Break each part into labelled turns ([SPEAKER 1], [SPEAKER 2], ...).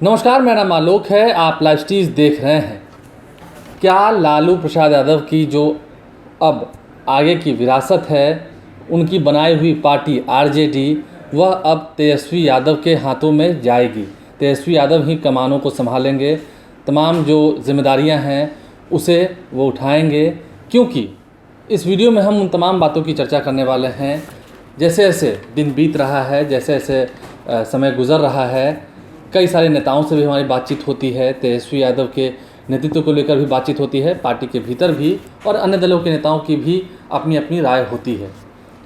[SPEAKER 1] नमस्कार, मेरा नाम आलोक है। आप लाइव स्टीज देख रहे हैं। क्या लालू प्रसाद यादव की जो अब आगे की विरासत है, उनकी बनाई हुई पार्टी आरजेडी, वह अब तेजस्वी यादव के हाथों में जाएगी। तेजस्वी यादव ही कमानों को संभालेंगे, तमाम जो जिम्मेदारियां हैं उसे वो उठाएंगे। क्योंकि इस वीडियो में हम उन तमाम बातों की चर्चा करने वाले हैं। जैसे जैसे दिन बीत रहा है, जैसे जैसे समय गुजर रहा है, कई सारे नेताओं से भी हमारी बातचीत होती है। तेजस्वी यादव के नेतृत्व को लेकर भी बातचीत होती है, पार्टी के भीतर भी, और अन्य दलों के नेताओं की भी अपनी अपनी राय होती है।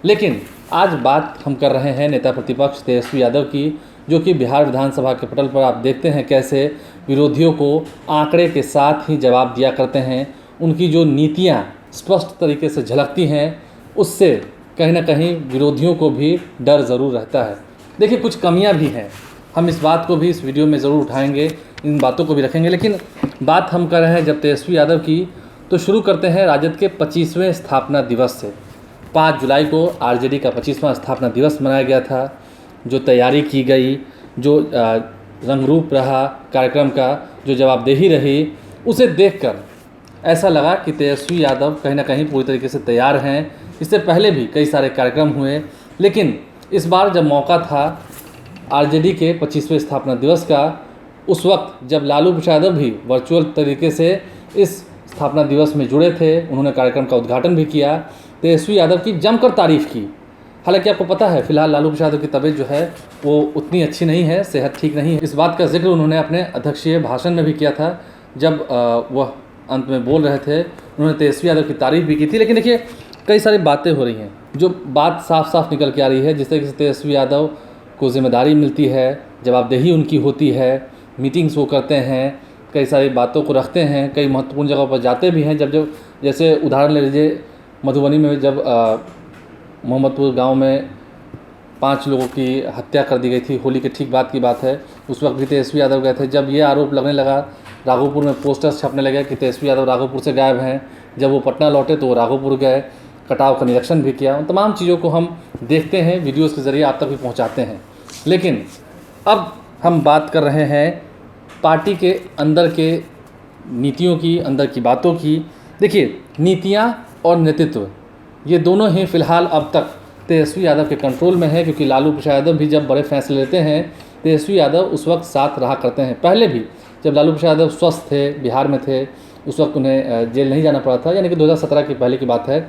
[SPEAKER 1] लेकिन आज बात हम कर रहे हैं नेता प्रतिपक्ष तेजस्वी यादव की, जो कि बिहार विधानसभा के पटल पर आप देखते हैं कैसे विरोधियों को आंकड़े के साथ ही जवाब दिया करते हैं। उनकी जो नीतियाँ स्पष्ट तरीके से झलकती हैं, उससे कहीं ना कहीं विरोधियों को भी डर ज़रूर रहता है। देखिए, कुछ कमियां भी हैं, हम इस बात को भी इस वीडियो में ज़रूर उठाएंगे, इन बातों को भी रखेंगे। लेकिन बात हम कर रहे हैं जब तेजस्वी यादव की, तो शुरू करते हैं राजद के 25वें स्थापना दिवस से। 5 जुलाई को आरजेडी का 25वां स्थापना दिवस मनाया गया था। जो तैयारी की गई, जो रंगरूप रहा कार्यक्रम का, जो जवाबदेही रही, उसे देखकर ऐसा लगा कि तेजस्वी यादव कहीं ना कहीं पूरी तरीके से तैयार हैं। इससे पहले भी कई सारे कार्यक्रम हुए, लेकिन इस बार जब मौका था आरजेडी के 25वें स्थापना दिवस का, उस वक्त जब लालू प्रसाद यादव भी वर्चुअल तरीके से इस स्थापना दिवस में जुड़े थे, उन्होंने कार्यक्रम का उद्घाटन भी किया। तेजस्वी यादव की जमकर तारीफ़ की। हालांकि आपको पता है, फिलहाल लालू प्रसाद यादव की तबीयत जो है वो उतनी अच्छी नहीं है, सेहत ठीक नहीं है। इस बात का जिक्र उन्होंने अपने अध्यक्षीय भाषण में भी किया था। जब वह अंत में बोल रहे थे, उन्होंने तेजस्वी यादव की तारीफ़ भी की थी। लेकिन देखिए, कई सारी बातें हो रही हैं, जो बात साफ साफ निकल के आ रही है। जिस तरीके से तेजस्वी यादव को जिम्मेदारी मिलती है, जवाबदेही उनकी होती है, मीटिंग्स वो करते हैं, कई सारी बातों को रखते हैं, कई महत्वपूर्ण जगहों पर जाते भी हैं। जब जैसे उदाहरण ले लीजिए, मधुबनी में जब मोहम्मदपुर गांव में 5 लोगों की हत्या कर दी गई थी, होली के ठीक बाद की बात है, उस वक्त भी तेजस्वी यादव गए थे। जब ये आरोप लगने लगा, राघोपुर में पोस्टर्स छपने लगे कि तेजस्वी यादव राघोपुर से गायब हैं, जब वो पटना लौटे तो वो राघोपुर गए, कटाव का निरीक्षण भी किया। उन तमाम चीज़ों को हम देखते हैं, वीडियोज़ के ज़रिए आप तक भी पहुँचाते हैं। लेकिन अब हम बात कर रहे हैं पार्टी के अंदर के नीतियों की, अंदर की बातों की। देखिए, नीतियाँ और नेतृत्व, ये दोनों ही फ़िलहाल अब तक तेजस्वी यादव के कंट्रोल में है। क्योंकि लालू प्रसाद यादव भी जब बड़े फैसले लेते हैं, तेजस्वी यादव उस वक्त साथ रहा करते हैं। पहले भी जब लालू प्रसाद यादव स्वस्थ थे, बिहार में थे, उस वक्त उन्हें जेल नहीं जाना पड़ा था। यानी कि 2017 की पहले की बात है।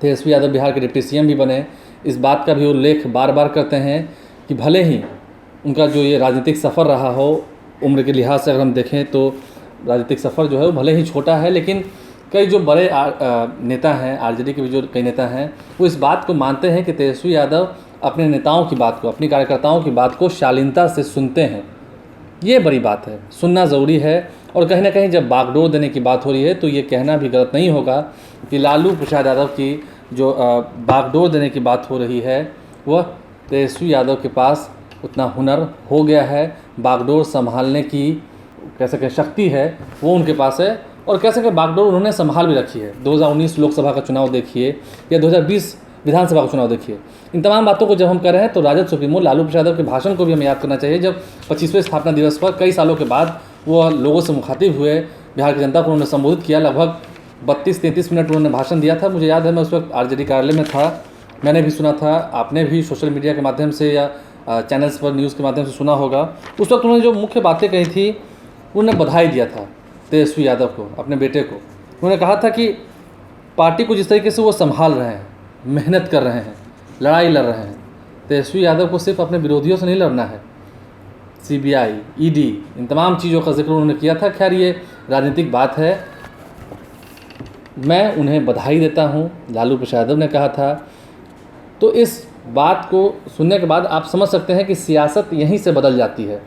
[SPEAKER 1] तेजस्वी यादव बिहार के डिप्टी सीएम भी बने। इस बात का भी उल्लेख बार बार करते हैं कि भले ही उनका जो ये राजनीतिक सफ़र रहा हो, उम्र के लिहाज से अगर हम देखें तो राजनीतिक सफ़र जो है वो भले ही छोटा है, लेकिन कई जो बड़े नेता हैं, आरजेडी के भी जो कई नेता हैं, वो इस बात को मानते हैं कि तेजस्वी यादव अपने नेताओं की बात को, अपनी कार्यकर्ताओं की बात को शालीनता से सुनते हैं। ये बड़ी बात है, सुनना ज़रूरी है। और कहीं ना कहीं जब बागडोर देने की बात हो रही है, तो ये कहना भी गलत नहीं होगा कि लालू प्रसाद यादव की जो बागडोर देने की बात हो रही है, वह तेजस्वी यादव के पास उतना हुनर हो गया है, बागडोर संभालने की कह सकें शक्ति है वो उनके पास है। और कह सकें बागडोर उन्होंने संभाल भी रखी है। 2019 लोकसभा का चुनाव देखिए, या 2020 विधानसभा का चुनाव देखिए। इन तमाम बातों को जब हम कर रहे हैं, तो राजद सुप्रीमो लालू प्रसाद यादव के भाषण को भी हमें याद करना चाहिए। जब 25वें स्थापना दिवस पर कई सालों के बाद वो लोगों से मुखातिब हुए, बिहार की जनता को उन्होंने संबोधित किया। लगभग 32-33 मिनट उन्होंने भाषण दिया था। मुझे याद है, मैं उस वक्त आरजेडी कार्यालय में था, मैंने भी सुना था, आपने भी सोशल मीडिया के माध्यम से या चैनल्स पर न्यूज़ के माध्यम से सुना होगा। उस वक्त उन्होंने जो मुख्य बातें कही थी, उन्होंने बधाई दिया था तेजस्वी यादव को, अपने बेटे को। उन्होंने कहा था कि पार्टी को जिस तरीके से वो संभाल रहे हैं, मेहनत कर रहे हैं, लड़ाई लड़ रहे हैं, तेजस्वी यादव को सिर्फ अपने विरोधियों से नहीं लड़ना है, सीबीआई, ईडी, इन तमाम चीज़ों का जिक्र उन्होंने किया था। खैर, ये राजनीतिक बात है, मैं उन्हें बधाई देता हूँ, लालू प्रसाद यादव ने कहा था। तो इस बात को सुनने के बाद आप समझ सकते हैं कि सियासत यहीं से बदल जाती है।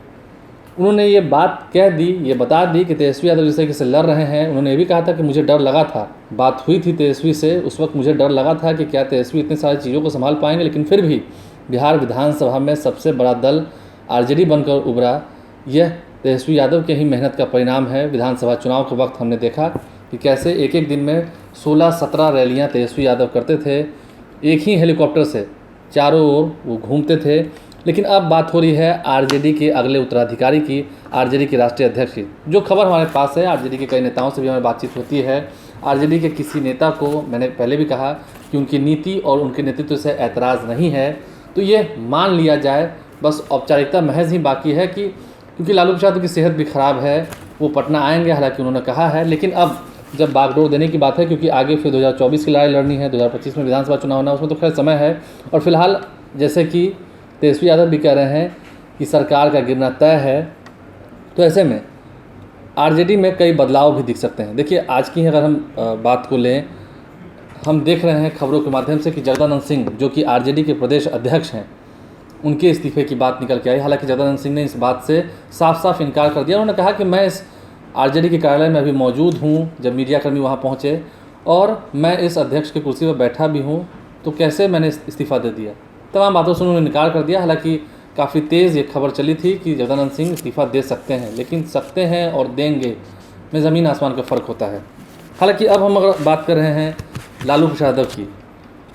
[SPEAKER 1] उन्होंने ये बात कह दी, ये बता दी कि तेजस्वी यादव जिस तरीके से लड़ रहे हैं। उन्होंने ये भी कहा था कि मुझे डर लगा था, बात हुई थी तेजस्वी से, उस वक्त मुझे डर लगा था कि क्या तेजस्वी इतनी सारी चीज़ों को संभाल पाएंगे। लेकिन फिर भी बिहार विधानसभा में सबसे बड़ा दल आरजेडी बनकर उभरा। यह तेजस्वी यादव के ही मेहनत का परिणाम है। विधानसभा चुनाव के वक्त हमने देखा कि कैसे एक एक दिन में 16-17 रैलियाँ तेजस्वी यादव करते थे। एक ही हेलीकॉप्टर से चारों ओर वो घूमते थे। लेकिन अब बात हो रही है आरजेडी के अगले उत्तराधिकारी की, आरजेडी के राष्ट्रीय अध्यक्ष की। जो खबर हमारे पास है, आरजेडी के कई नेताओं से भी हमारी बातचीत होती है। आरजेडी के किसी नेता को मैंने पहले भी कहा कि उनकी नीति और उनके नेतृत्व से ऐतराज़ नहीं है, तो ये मान लिया जाए, बस औपचारिकता महज ही बाकी है कि क्योंकि लालू प्रसाद की सेहत भी ख़राब है, वो पटना आएंगे, हालांकि उन्होंने कहा है। लेकिन अब जब बागडोर देने की बात है, क्योंकि आगे फिर 2024 की लड़ाई लड़नी है, 2025 में विधानसभा चुनाव होना, उसमें तो खैर समय है। और फिलहाल जैसे कि तेजस्वी यादव भी कह रहे हैं कि सरकार का गिरना तय है, तो ऐसे में आरजेडी में कई बदलाव भी दिख सकते हैं। देखिए, आज की अगर हम बात को लें, हम देख रहे हैं खबरों के माध्यम से कि जगदानंद सिंह, जो कि आरजेडी के प्रदेश अध्यक्ष हैं, उनके इस्तीफे की बात निकल के आई। हालांकि जगदानंद सिंह ने इस बात से साफ साफ इनकार कर दिया। उन्होंने कहा कि मैं इस आरजेडी के कार्यालय में अभी मौजूद हूँ जब मीडियाकर्मी वहाँ पहुँचे, और मैं इस अध्यक्ष की कुर्सी पर बैठा भी हूँ, तो कैसे मैंने इस्तीफ़ा दे दिया। तमाम बातों से उन्होंने इनकार कर दिया। हालांकि काफ़ी तेज़ ये खबर चली थी कि जगदानंद सिंह इस्तीफ़ा दे सकते हैं, लेकिन सकते हैं और देंगे में ज़मीन आसमान का फ़र्क होता है। हालांकि अब हम अगर बात कर रहे हैं लालू प्रसाद यादव की,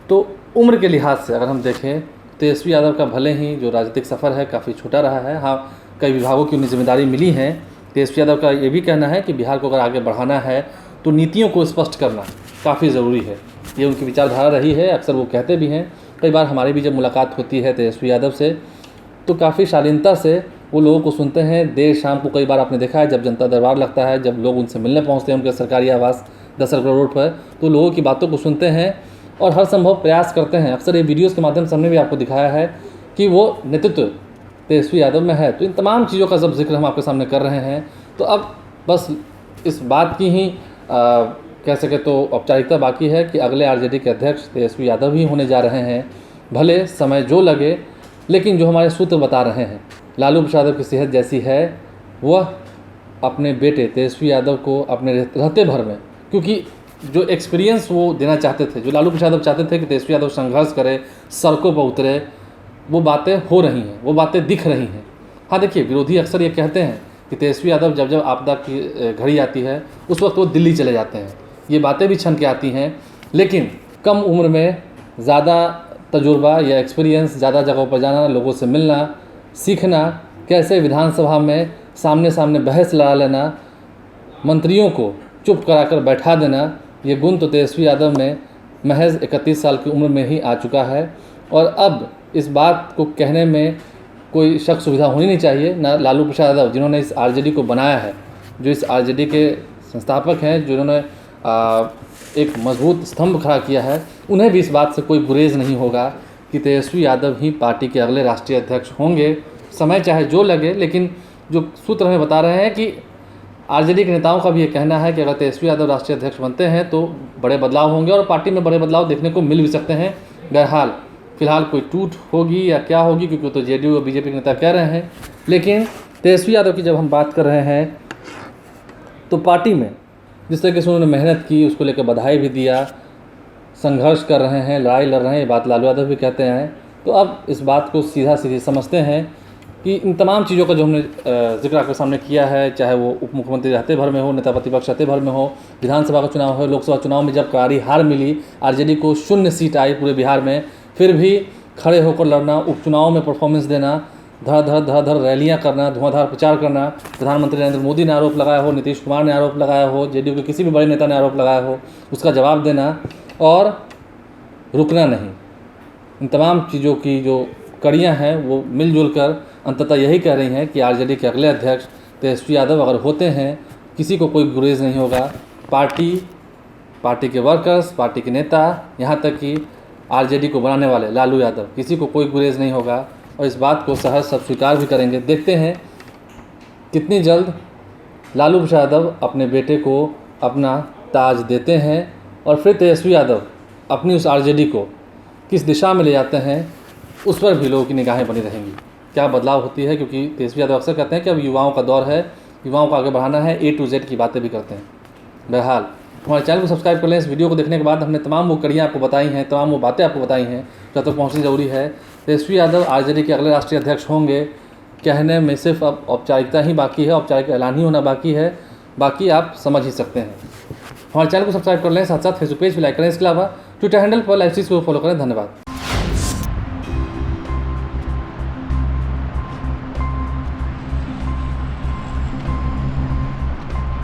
[SPEAKER 1] तो उम्र के लिहाज से अगर हम देखें, तेजस्वी यादव का भले ही जो राजनीतिक सफ़र है काफ़ी छोटा रहा है, हाँ कई विभागों की उन्हें जिम्मेदारी मिली है। तेजस्वी यादव का ये भी कहना है कि बिहार को अगर आगे बढ़ाना है तो नीतियों को स्पष्ट करना काफ़ी ज़रूरी है। ये उनकी विचारधारा रही है, अक्सर वो कहते भी हैं। कई बार हमारी भी जब मुलाकात होती है तेजस्वी यादव से, तो काफ़ी शालीनता से वो लोगों को सुनते हैं। देर शाम को कई बार आपने देखा है, जब जनता दरबार लगता है, जब लोग उनसे मिलने पहुँचते हैं उनके सरकारी आवास 10 अरब रोड पर, तो लोगों की बातों को सुनते हैं और हर संभव प्रयास करते हैं। अक्सर ये वीडियोज़ के माध्यम से हमने भी आपको दिखाया है कि वो नेतृत्व तेजस्वी यादव में है। तो इन तमाम चीज़ों का जब जिक्र हम आपके सामने कर रहे हैं, तो अब बस इस बात की ही कह सके तो औपचारिकता बाकी है कि अगले आरजेडी के अध्यक्ष तेजस्वी यादव ही होने जा रहे हैं। भले समय जो लगे, लेकिन जो हमारे सूत्र बता रहे हैं, लालू प्रसाद यादव की सेहत जैसी है, वह अपने बेटे तेजस्वी यादव को अपने रहते भर में, क्योंकि जो एक्सपीरियंस वो देना चाहते थे, जो लालू प्रसाद यादव चाहते थे कि तेजस्वी यादव संघर्ष करे, सड़कों पर उतरे, वो बातें हो रही हैं, वो बातें दिख रही हैं। हाँ देखिए, विरोधी अक्सर ये कहते हैं कि तेजस्वी यादव जब जब आपदा की घड़ी आती है उस वक्त वो दिल्ली चले जाते हैं। ये बातें भी छन के आती हैं, लेकिन कम उम्र में ज़्यादा तजुर्बा या एक्सपीरियंस, ज़्यादा जगहों पर जाना, लोगों से मिलना, सीखना, कैसे विधानसभा में सामने सामने बहस लड़ा लेना, मंत्रियों को चुप कराकर बैठा देना, ये गुण तो तेजस्वी यादव में महज 31 साल की उम्र में ही आ चुका है। और अब इस बात को कहने में कोई शक सुविधा होनी नहीं चाहिए। ना लालू प्रसाद यादव, जिन्होंने इस आरजेडी को बनाया है, जो इस आरजेडी के संस्थापक हैं, जिन्होंने एक मजबूत स्तंभ खड़ा किया है, उन्हें भी इस बात से कोई गुरेज नहीं होगा कि तेजस्वी यादव ही पार्टी के अगले राष्ट्रीय अध्यक्ष होंगे। समय चाहे जो लगे, लेकिन जो सूत्र हमें बता रहे हैं कि आरजेडी के नेताओं का भी ये कहना है कि अगर तेजस्वी यादव राष्ट्रीय अध्यक्ष बनते हैं तो बड़े बदलाव होंगे और पार्टी में बड़े बदलाव देखने को मिल भी सकते हैं। बहरहाल फिलहाल कोई टूट होगी या क्या होगी, क्योंकि तो जेडीयू और बीजेपी के नेता कह रहे हैं, लेकिन तेजस्वी यादव की जब हम बात कर रहे हैं तो पार्टी में जिस तरीके से उन्होंने मेहनत की, उसको लेकर बधाई भी दिया, संघर्ष कर रहे हैं, लड़ाई लड़ रहे हैं, ये बात लालू यादव भी कहते हैं। तो अब इस बात को सीधा सीधी समझते हैं कि इन तमाम चीज़ों का जो हमने जिक्र आपके सामने किया है, चाहे वो उप मुख्यमंत्री रहते भर में हो, नेता प्रतिपक्ष रहते भर में हो, विधानसभा का चुनाव हो, लोकसभा चुनाव में जब करारी हार मिली, आरजेडी को 0 सीट आई पूरे बिहार में, फिर भी खड़े होकर लड़ना, उपचुनाव में परफॉर्मेंस देना, धड़ रैलियां करना, धुआंधार प्रचार करना, प्रधानमंत्री नरेंद्र मोदी ने आरोप लगाया हो, नीतीश कुमार ने आरोप लगाया हो, जेडीयू के किसी भी बड़े नेता ने आरोप लगाया हो, उसका जवाब देना और रुकना नहीं। इन तमाम चीज़ों की जो कड़ियाँ हैं वो मिलजुल कर अंततः यही कह रही हैं कि आरजेडी के अगले अध्यक्ष तेजस्वी यादव अगर होते हैं, किसी को कोई गुरेज नहीं होगा। पार्टी के वर्कर्स, पार्टी के नेता, यहाँ तक कि आरजेडी को बनाने वाले लालू यादव, किसी को कोई गुरेज नहीं होगा और इस बात को सहज सब स्वीकार भी करेंगे। देखते हैं कितनी जल्द लालू प्रसाद यादव अपने बेटे को अपना ताज देते हैं और फिर तेजस्वी यादव अपनी उस आरजेडी को किस दिशा में ले जाते हैं, उस पर भी लोगों की निगाहें बनी रहेंगी। क्या बदलाव होती है, क्योंकि तेजस्वी यादव अक्सर कहते हैं कि अब युवाओं का दौर है, युवाओं को आगे बढ़ाना है, A to Z की बातें भी करते हैं। बहरहाल हमारे चैनल को सब्सक्राइब कर लें। इस वीडियो को देखने के बाद हमने तमाम वो कड़ियाँ आपको बताई हैं, तमाम वो बातें आपको बताई हैं जो तक पहुँचनी ज़रूरी है। तेजस्वी यादव आरजेडी के अगले राष्ट्रीय अध्यक्ष होंगे, कहने में सिर्फ अब औपचारिकता ही बाकी है, औपचारिक ऐलान ही होना बाकी है, बाकी आप समझ ही सकते हैं। हमारे चैनल को सब्सक्राइब कर लें, साथ साथ फेसबुक पेज भी लाइक करें। इसके अलावा ट्विटर हैंडल पर लाइव चीज़ को फॉलो करें। धन्यवाद।